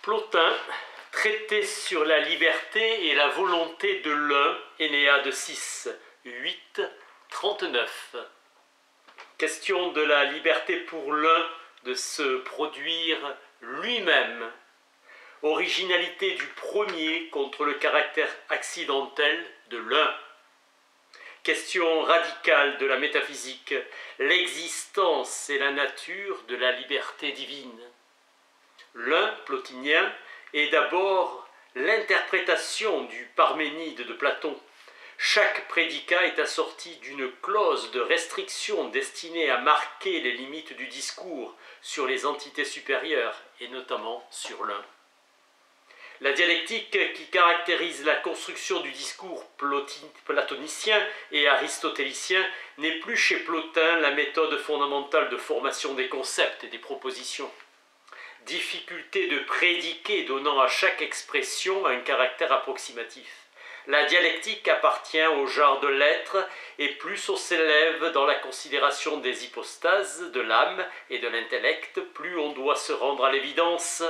Plotin, traité sur la liberté et la volonté de l'un, Énéade 6, 8, 39. Question de la liberté pour l'un de se produire lui-même. Originalité du premier contre le caractère accidentel de l'un. Question radicale de la métaphysique, l'existence et la nature de la liberté divine. L'un, plotinien, est d'abord l'interprétation du Parménide de Platon. Chaque prédicat est assorti d'une clause de restriction destinée à marquer les limites du discours sur les entités supérieures, et notamment sur l'un. La dialectique qui caractérise la construction du discours platonicien et aristotélicien n'est plus chez Plotin la méthode fondamentale de formation des concepts et des propositions. Difficulté de prédiquer donnant à chaque expression un caractère approximatif. La dialectique appartient au genre de l'être et plus on s'élève dans la considération des hypostases de l'âme et de l'intellect, plus on doit se rendre à l'évidence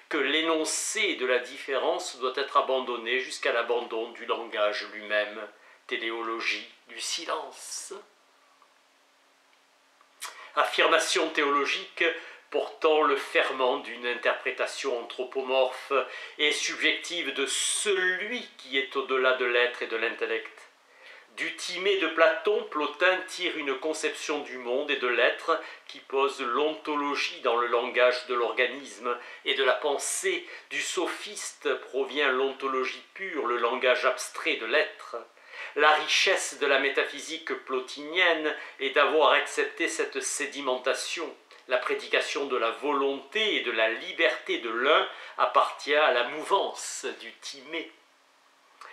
que l'énoncé de la différence doit être abandonné jusqu'à l'abandon du langage lui-même, téléologie du silence. Affirmation théologique portant le ferment d'une interprétation anthropomorphe et subjective de celui qui est au-delà de l'être et de l'intellect. Du Timée de Platon, Plotin tire une conception du monde et de l'être qui pose l'ontologie dans le langage de l'organisme et de la pensée. Du sophiste provient l'ontologie pure, le langage abstrait de l'être. La richesse de la métaphysique plotinienne est d'avoir accepté cette sédimentation. La prédication de la volonté et de la liberté de l'un appartient à la mouvance du Timée.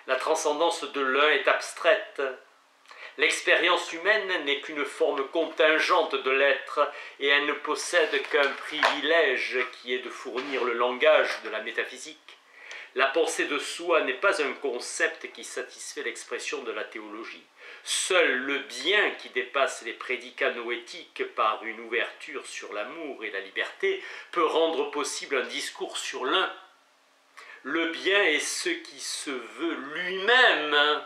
La transcendance de l'un est abstraite. L'expérience humaine n'est qu'une forme contingente de l'être et elle ne possède qu'un privilège qui est de fournir le langage de la métaphysique. La pensée de soi n'est pas un concept qui satisfait l'expression de la théologie. Seul le bien qui dépasse les prédicats noétiques par une ouverture sur l'amour et la liberté peut rendre possible un discours sur l'un. Le bien est ce qui se veut lui-même.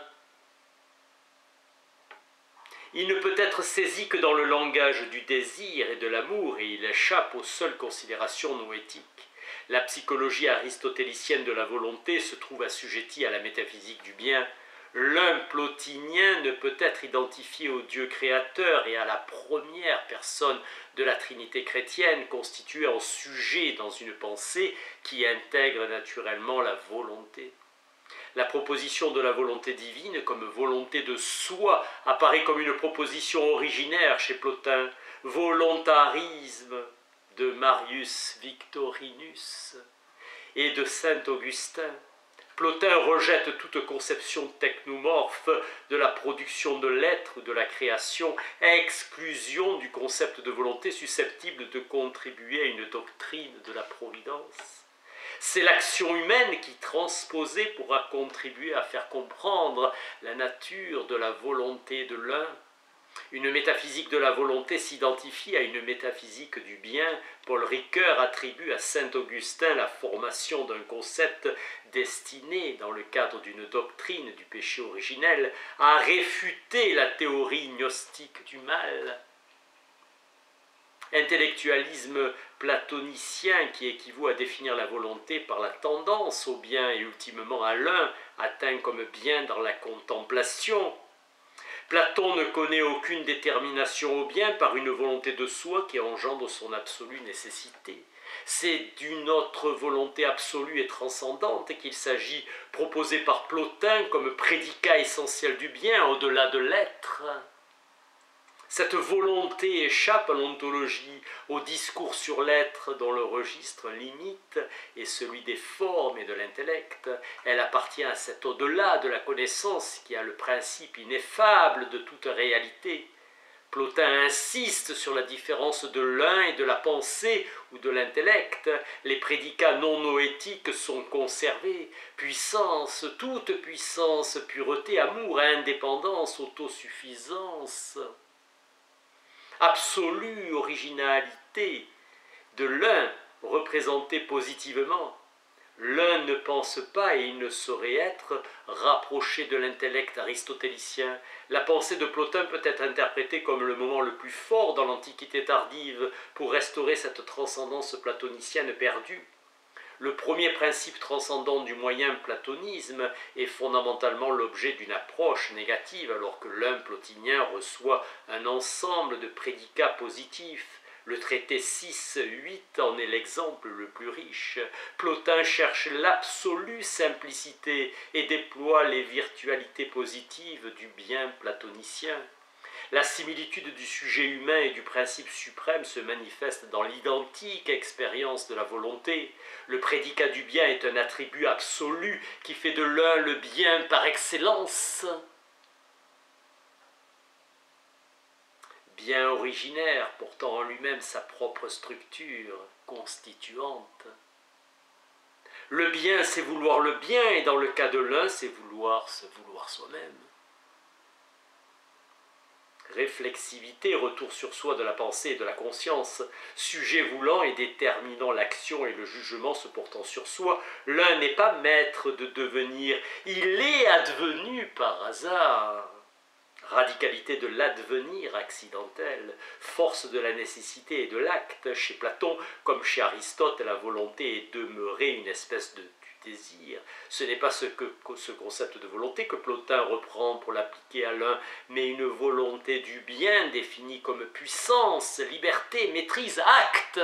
Il ne peut être saisi que dans le langage du désir et de l'amour et il échappe aux seules considérations noétiques. La psychologie aristotélicienne de la volonté se trouve assujettie à la métaphysique du bien. L'un plotinien ne peut être identifié au Dieu créateur et à la première personne de la Trinité chrétienne, constituée en sujet dans une pensée qui intègre naturellement la volonté. La proposition de la volonté divine comme volonté de soi apparaît comme une proposition originaire chez Plotin, volontarisme de Marius Victorinus et de saint Augustin. Plotin rejette toute conception technomorphe de la production de l'être ou de la création, à exclusion du concept de volonté susceptible de contribuer à une doctrine de la providence. C'est l'action humaine qui, transposée, pourra contribuer à faire comprendre la nature de la volonté de l'un. Une métaphysique de la volonté s'identifie à une métaphysique du bien. Paul Ricoeur attribue à saint Augustin la formation d'un concept destiné, dans le cadre d'une doctrine du péché originel, à réfuter la théorie gnostique du mal. Intellectualisme platonicien qui équivaut à définir la volonté par la tendance au bien et ultimement à l'un, atteint comme bien dans la contemplation. Platon ne connaît aucune détermination au bien par une volonté de soi qui engendre son absolue nécessité. C'est d'une autre volonté absolue et transcendante qu'il s'agit, proposée par Plotin comme prédicat essentiel du bien au-delà de l'être. Cette volonté échappe à l'ontologie, au discours sur l'être dont le registre limite est celui des formes et de l'intellect. Elle appartient à cet au-delà de la connaissance qui a le principe ineffable de toute réalité. Plotin insiste sur la différence de l'un et de la pensée ou de l'intellect. Les prédicats non noétiques sont conservés. Puissance, toute puissance, pureté, amour, indépendance, autosuffisance. Absolue originalité de l'un représenté positivement, L'un ne pense pas et il ne saurait être rapproché de l'intellect aristotélicien. La pensée de Plotin peut être interprétée comme le moment le plus fort dans l'Antiquité tardive pour restaurer cette transcendance platonicienne perdue. Le premier principe transcendant du moyen platonisme est fondamentalement l'objet d'une approche négative, alors que l'un plotinien reçoit un ensemble de prédicats positifs. Le traité 6-8 en est l'exemple le plus riche. Plotin cherche l'absolue simplicité et déploie les virtualités positives du bien platonicien. La similitude du sujet humain et du principe suprême se manifeste dans l'identique expérience de la volonté. Le prédicat du bien est un attribut absolu qui fait de l'un le bien par excellence. Bien originaire, portant en lui-même sa propre structure constituante. Le bien, c'est vouloir le bien, et dans le cas de l'un, c'est vouloir se vouloir soi-même. Réflexivité, retour sur soi de la pensée et de la conscience, sujet voulant et déterminant l'action et le jugement se portant sur soi, l'un n'est pas maître de devenir, il est advenu par hasard. Radicalité de l'advenir accidentel, force de la nécessité et de l'acte. Chez Platon, comme chez Aristote, la volonté est demeurée une espèce du désir. Ce n'est pas ce concept de volonté que Plotin reprend pour l'appliquer à l'un, mais une volonté du bien définie comme puissance, liberté, maîtrise, acte.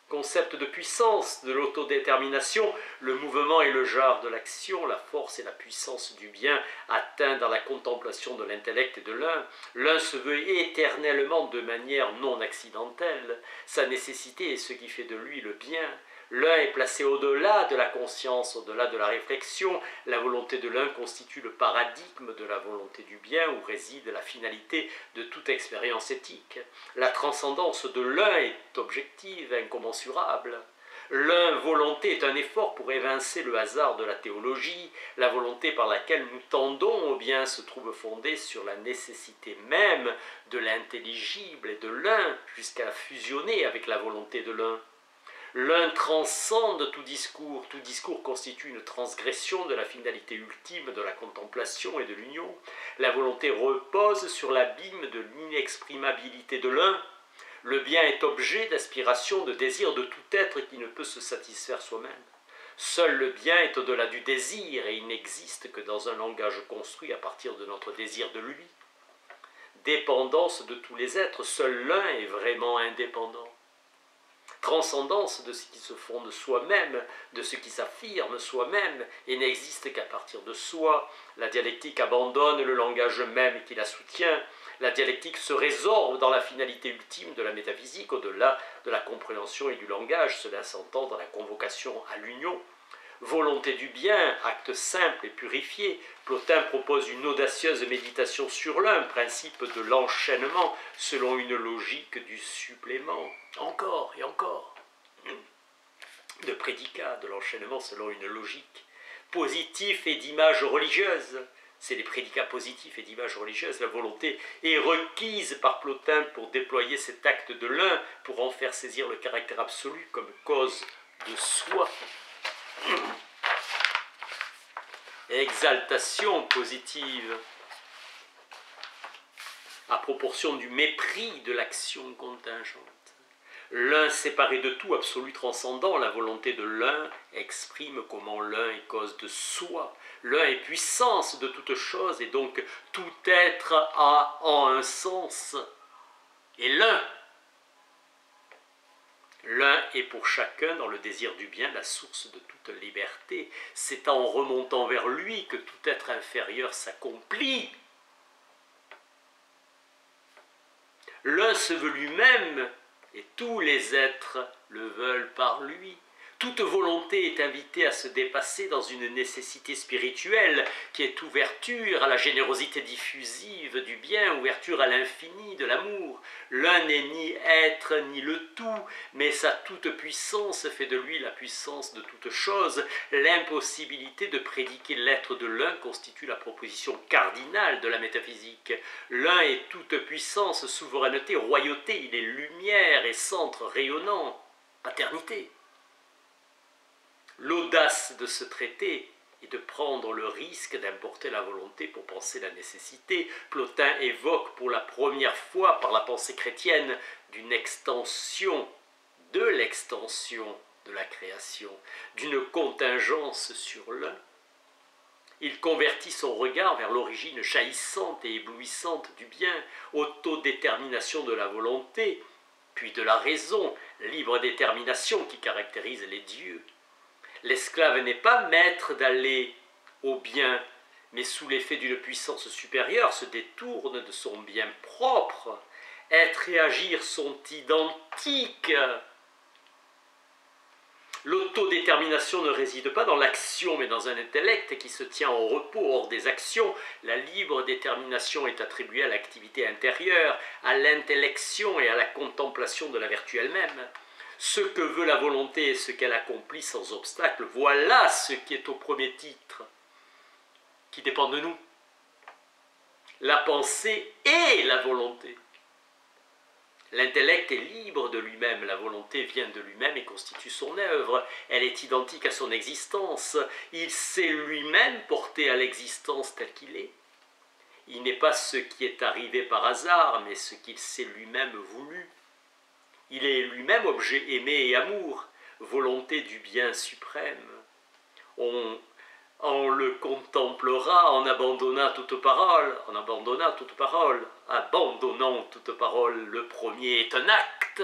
Concept de puissance, de l'autodétermination, le mouvement et le genre de l'action, la force et la puissance du bien atteint dans la contemplation de l'intellect et de l'un. L'un se veut éternellement de manière non accidentelle. Sa nécessité est ce qui fait de lui le bien. L'un est placé au-delà de la conscience, au-delà de la réflexion. La volonté de l'un constitue le paradigme de la volonté du bien où réside la finalité de toute expérience éthique. La transcendance de l'un est objective, incommensurable. L'un volonté est un effort pour évincer le hasard de la théologie. La volonté par laquelle nous tendons au bien se trouve fondée sur la nécessité même de l'intelligible et de l'un, jusqu'à fusionner avec la volonté de l'un. L'un transcende tout discours constitue une transgression de la finalité ultime de la contemplation et de l'union. La volonté repose sur l'abîme de l'inexprimabilité de l'un. Le bien est objet d'aspiration, de désir de tout être qui ne peut se satisfaire soi-même. Seul le bien est au-delà du désir et il n'existe que dans un langage construit à partir de notre désir de lui. Dépendance de tous les êtres, seul l'un est vraiment indépendant. Transcendance de ce qui se fonde soi-même, de ce qui s'affirme soi-même et n'existe qu'à partir de soi. La dialectique abandonne le langage même qui la soutient. La dialectique se résorbe dans la finalité ultime de la métaphysique, au-delà de la compréhension et du langage. Cela s'entend dans la convocation à l'union. Volonté du bien, acte simple et purifié, Plotin propose une audacieuse méditation sur l'un, principe de l'enchaînement, selon une logique du supplément. Encore et encore. De prédicat, de l'enchaînement selon une logique positif et d'image religieuse. C'est les prédicats positifs et d'image religieuse. La volonté est requise par Plotin pour déployer cet acte de l'un, pour en faire saisir le caractère absolu comme cause de soi. Exaltation positive à proportion du mépris de l'action contingente. L'un séparé de tout, absolu transcendant, la volonté de l'un exprime comment l'un est cause de soi. L'un est puissance de toute chose et donc tout être a en un sens. Et l'un est pour chacun dans le désir du bien la source de toute liberté. C'est en remontant vers lui que tout être inférieur s'accomplit. L'un se veut lui-même et tous les êtres le veulent par lui. Toute volonté est invitée à se dépasser dans une nécessité spirituelle qui est ouverture à la générosité diffusive du bien, ouverture à l'infini de l'amour. L'un n'est ni être ni le tout, mais sa toute-puissance fait de lui la puissance de toute chose. L'impossibilité de prédiquer l'être de l'un constitue la proposition cardinale de la métaphysique. L'un est toute-puissance, souveraineté, royauté, il est lumière et centre rayonnant, paternité. L'audace de ce traité est de prendre le risque d'importer la volonté pour penser la nécessité. Plotin évoque pour la première fois par la pensée chrétienne d'une extension, de l'extension de la création, d'une contingence sur l'un. Il convertit son regard vers l'origine jaillissante et éblouissante du bien, autodétermination de la volonté, puis de la raison, libre détermination qui caractérise les dieux. L'esclave n'est pas maître d'aller au bien, mais sous l'effet d'une puissance supérieure se détourne de son bien propre. Être et agir sont identiques. L'autodétermination ne réside pas dans l'action, mais dans un intellect qui se tient en repos hors des actions. La libre détermination est attribuée à l'activité intérieure, à l'intellection et à la contemplation de la vertu elle-même. Ce que veut la volonté et ce qu'elle accomplit sans obstacle, voilà ce qui est au premier titre, qui dépend de nous. La pensée et la volonté. L'intellect est libre de lui-même, la volonté vient de lui-même et constitue son œuvre. Elle est identique à son existence. Il s'est lui-même porté à l'existence tel qu'il est. Il n'est pas ce qui est arrivé par hasard, mais ce qu'il s'est lui-même voulu. Il est lui-même objet aimé et amour, volonté du bien suprême. On le contemplera en abandonnant toute parole, abandonnant toute parole, le premier est un acte.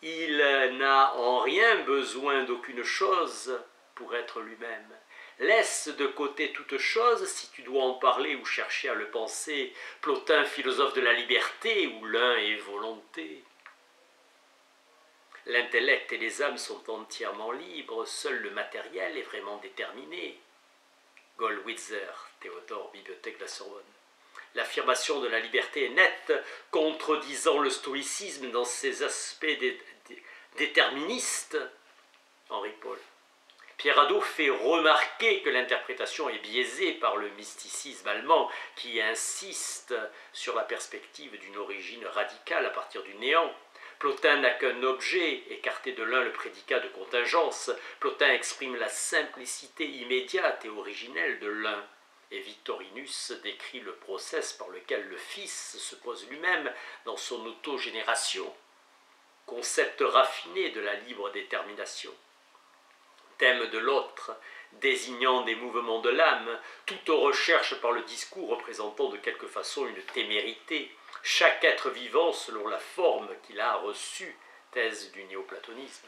Il n'a en rien besoin d'aucune chose pour être lui-même. Laisse de côté toute chose si tu dois en parler ou chercher à le penser. Plotin, philosophe de la liberté, où l'un est volonté. L'intellect et les âmes sont entièrement libres, seul le matériel est vraiment déterminé. Gollwitzer, Théodore, Bibliothèque de la Sorbonne. L'affirmation de la liberté est nette, contredisant le stoïcisme dans ses aspects déterministes. Henri Paul. Pierre Hadot fait remarquer que l'interprétation est biaisée par le mysticisme allemand qui insiste sur la perspective d'une origine radicale à partir du néant. Plotin n'a qu'un objet, écarté de l'un le prédicat de contingence. Plotin exprime la simplicité immédiate et originelle de l'un. Et Victorinus décrit le process par lequel le Fils se pose lui-même dans son autogénération. Concept raffiné de la libre détermination. Thème de l'autre, désignant des mouvements de l'âme, toute recherche par le discours représentant de quelque façon une témérité. Chaque être vivant selon la forme qu'il a reçue, thèse du néoplatonisme.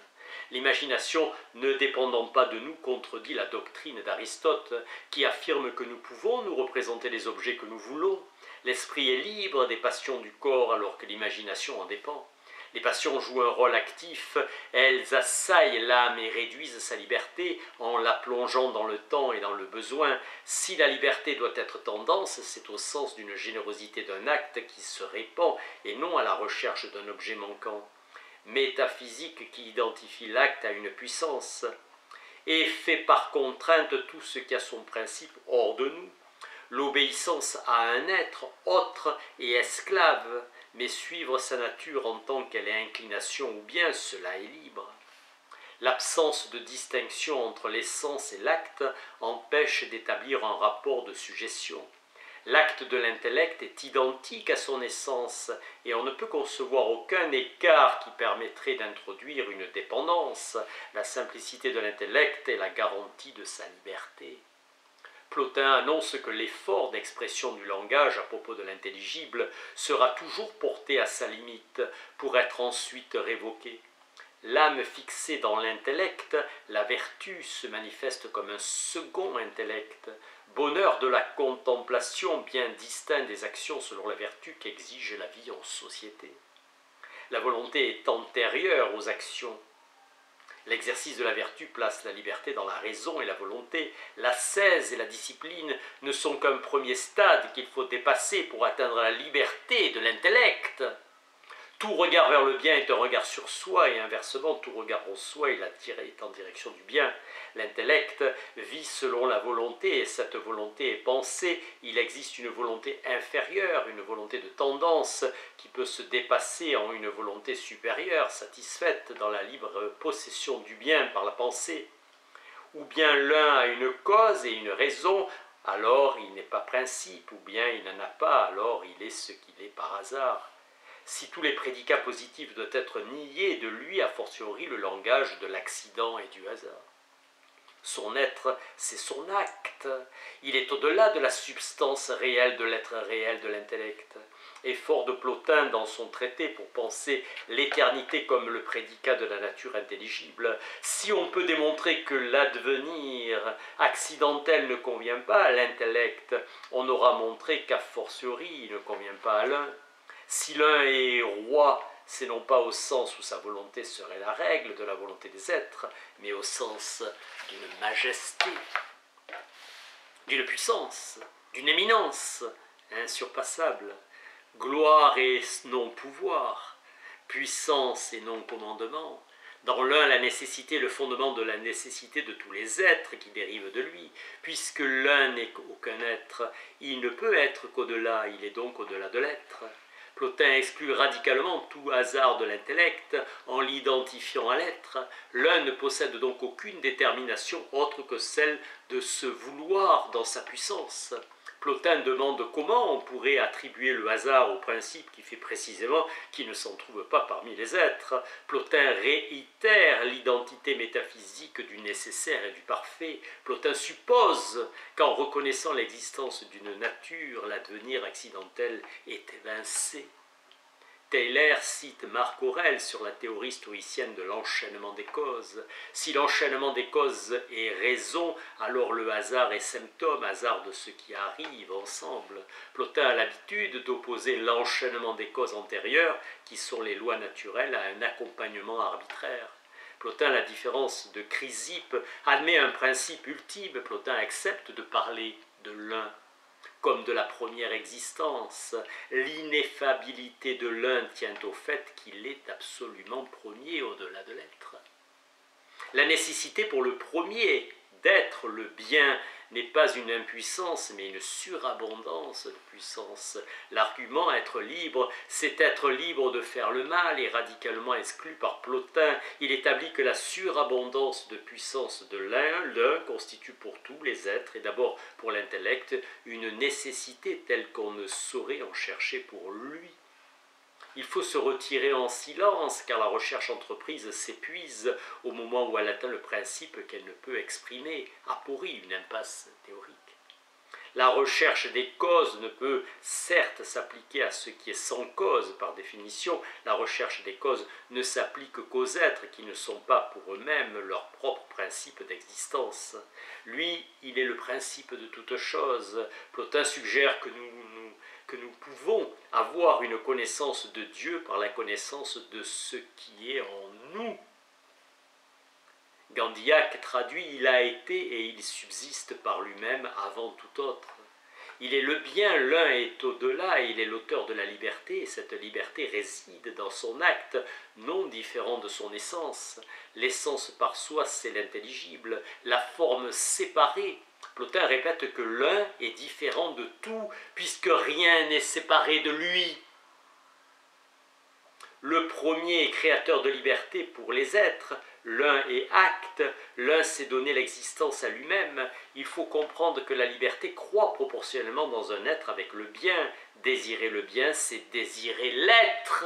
L'imagination ne dépendant pas de nous contredit la doctrine d'Aristote qui affirme que nous pouvons nous représenter les objets que nous voulons. L'esprit est libre des passions du corps alors que l'imagination en dépend. Les passions jouent un rôle actif, elles assaillent l'âme et réduisent sa liberté en la plongeant dans le temps et dans le besoin. Si la liberté doit être tendance, c'est au sens d'une générosité d'un acte qui se répand et non à la recherche d'un objet manquant. Métaphysique qui identifie l'acte à une puissance et fait par contrainte tout ce qui a son principe hors de nous. L'obéissance à un être autre et esclave, mais suivre sa nature en tant qu'elle est inclination ou bien, cela est libre. L'absence de distinction entre l'essence et l'acte empêche d'établir un rapport de suggestion. L'acte de l'intellect est identique à son essence et on ne peut concevoir aucun écart qui permettrait d'introduire une dépendance. La simplicité de l'intellect est la garantie de sa liberté. Plotin annonce que l'effort d'expression du langage à propos de l'intelligible sera toujours porté à sa limite pour être ensuite révoqué. L'âme fixée dans l'intellect, la vertu se manifeste comme un second intellect, bonheur de la contemplation bien distinct des actions selon la vertu qu'exige la vie en société. La volonté est antérieure aux actions. L'exercice de la vertu place la liberté dans la raison et la volonté. L'ascèse et la discipline ne sont qu'un premier stade qu'il faut dépasser pour atteindre la liberté de l'intellect. Tout regard vers le bien est un regard sur soi, et inversement, tout regard en soi est en direction du bien. L'intellect vit selon la volonté, et cette volonté est pensée. Il existe une volonté inférieure, une volonté de tendance, qui peut se dépasser en une volonté supérieure, satisfaite dans la libre possession du bien par la pensée. Ou bien l'un a une cause et une raison, alors il n'est pas principe, ou bien il n'en a pas, alors il est ce qu'il est par hasard. Si tous les prédicats positifs doivent être niés de lui, a fortiori le langage de l'accident et du hasard. Son être, c'est son acte. Il est au-delà de la substance réelle de l'être réel de l'intellect. Effort de Plotin dans son traité pour penser l'éternité comme le prédicat de la nature intelligible. Si on peut démontrer que l'advenir accidentel ne convient pas à l'intellect, on aura montré qu'a fortiori il ne convient pas à l'un. Si l'un est roi, c'est non pas au sens où sa volonté serait la règle de la volonté des êtres, mais au sens d'une majesté, d'une puissance, d'une éminence insurpassable, gloire et non pouvoir, puissance et non commandement. Dans l'un, la nécessité est le fondement de la nécessité de tous les êtres qui dérivent de lui. Puisque l'un n'est aucun être, il ne peut être qu'au-delà, il est donc au-delà de l'être. Plotin exclut radicalement tout hasard de l'intellect en l'identifiant à l'être. L'un ne possède donc aucune détermination autre que celle de se vouloir dans sa puissance. Plotin demande comment on pourrait attribuer le hasard au principe qui fait précisément qu'il ne s'en trouve pas parmi les êtres. Plotin réitère l'identité métaphysique du nécessaire et du parfait. Plotin suppose qu'en reconnaissant l'existence d'une nature, l'advenir accidentel est évincé. Taylor cite Marc Aurèle sur la théorie stoïcienne de l'enchaînement des causes. Si l'enchaînement des causes est raison, alors le hasard est symptôme, hasard de ce qui arrive ensemble. Plotin a l'habitude d'opposer l'enchaînement des causes antérieures, qui sont les lois naturelles, à un accompagnement arbitraire. Plotin, à la différence de Chrysippe, admet un principe ultime. Plotin accepte de parler de l'un comme de la première existence. L'ineffabilité de l'un tient au fait qu'il est absolument premier au-delà de l'être. La nécessité pour le premier d'être le bien n'est pas une impuissance, mais une surabondance de puissance. L'argument être libre, c'est être libre de faire le mal, et radicalement exclu par Plotin. Il établit que la surabondance de puissance de l'un constitue pour tous les êtres, et d'abord pour l'intellect, une nécessité telle qu'on ne saurait en chercher pour lui. Il faut se retirer en silence, car la recherche entreprise s'épuise au moment où elle atteint le principe qu'elle ne peut exprimer, aporie, une impasse théorique. La recherche des causes ne peut certes s'appliquer à ce qui est sans cause par définition. La recherche des causes ne s'applique qu'aux êtres qui ne sont pas pour eux-mêmes leur propre principe d'existence. Lui, il est le principe de toute chose. Plotin suggère que nous pouvons avoir une connaissance de Dieu par la connaissance de ce qui est en nous. Gandillac traduit « il a été et il subsiste par lui-même avant tout autre ». Il est le bien, l'un est au-delà, il est l'auteur de la liberté, et cette liberté réside dans son acte, non différent de son essence. L'essence par soi, c'est l'intelligible, la forme séparée. Plotin répète que l'un est différent de tout, puisque rien n'est séparé de lui. Le premier est créateur de liberté pour les êtres, l'un est acte, l'un s'est donné l'existence à lui-même. Il faut comprendre que la liberté croît proportionnellement dans un être avec le bien. Désirer le bien, c'est désirer l'être.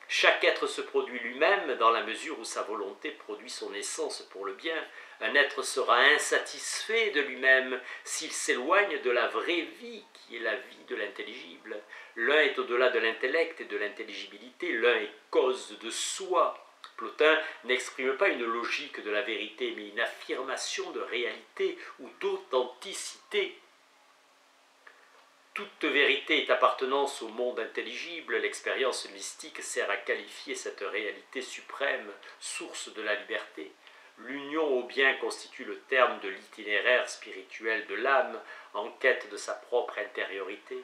Chaque être se produit lui-même dans la mesure où sa volonté produit son essence pour le bien. Un être sera insatisfait de lui-même s'il s'éloigne de la vraie vie qui est la vie de l'intelligible. L'un est au-delà de l'intellect et de l'intelligibilité, l'un est cause de soi. Plotin n'exprime pas une logique de la vérité, mais une affirmation de réalité ou d'authenticité. Toute vérité est appartenance au monde intelligible. L'expérience mystique sert à qualifier cette réalité suprême, source de la liberté. L'union au bien constitue le terme de l'itinéraire spirituel de l'âme en quête de sa propre intériorité.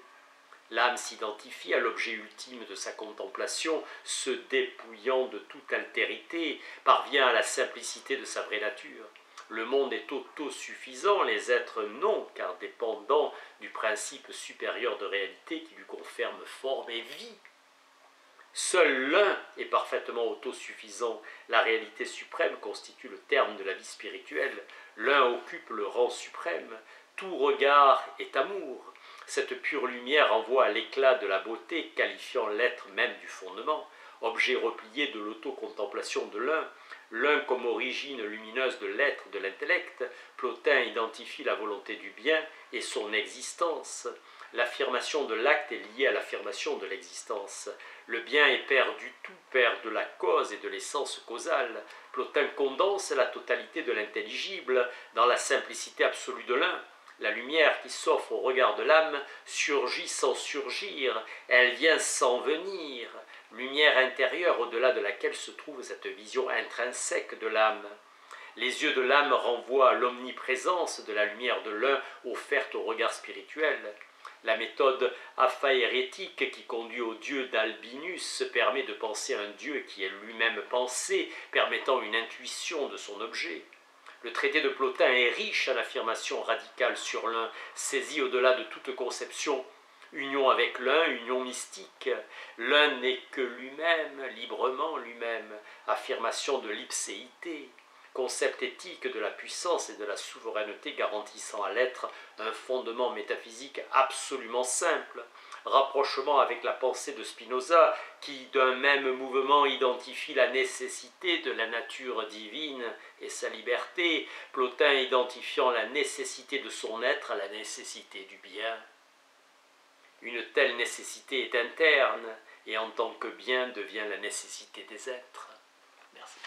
L'âme s'identifie à l'objet ultime de sa contemplation, se dépouillant de toute altérité, parvient à la simplicité de sa vraie nature. Le monde est autosuffisant, les êtres non, car dépendants du principe supérieur de réalité qui lui confirme forme et vie. Seul l'un est parfaitement autosuffisant. La réalité suprême constitue le terme de la vie spirituelle. L'un occupe le rang suprême. Tout regard est amour. Cette pure lumière envoie à l'éclat de la beauté, qualifiant l'être même du fondement, objet replié de l'autocontemplation de l'un. L'un comme origine lumineuse de l'être, de l'intellect, Plotin identifie la volonté du bien et son existence. L'affirmation de l'acte est liée à l'affirmation de l'existence. Le bien est père du tout, père de la cause et de l'essence causale. Plotin condense la totalité de l'intelligible dans la simplicité absolue de l'un. La lumière qui s'offre au regard de l'âme surgit sans surgir, elle vient sans venir, lumière intérieure au-delà de laquelle se trouve cette vision intrinsèque de l'âme. Les yeux de l'âme renvoient à l'omniprésence de la lumière de l'un offerte au regard spirituel. La méthode aphaérétique qui conduit au dieu d'Albinus permet de penser un dieu qui est lui-même pensé, permettant une intuition de son objet. Le traité de Plotin est riche en affirmations radicales sur l'un, saisi au-delà de toute conception. Union avec l'un, union mystique. L'un n'est que lui-même, librement lui-même. Affirmation de l'ipséité. Concept éthique de la puissance et de la souveraineté garantissant à l'être un fondement métaphysique absolument simple. Rapprochement avec la pensée de Spinoza qui d'un même mouvement identifie la nécessité de la nature divine et sa liberté, Plotin identifiant la nécessité de son être à la nécessité du bien. Une telle nécessité est interne et en tant que bien devient la nécessité des êtres. Merci.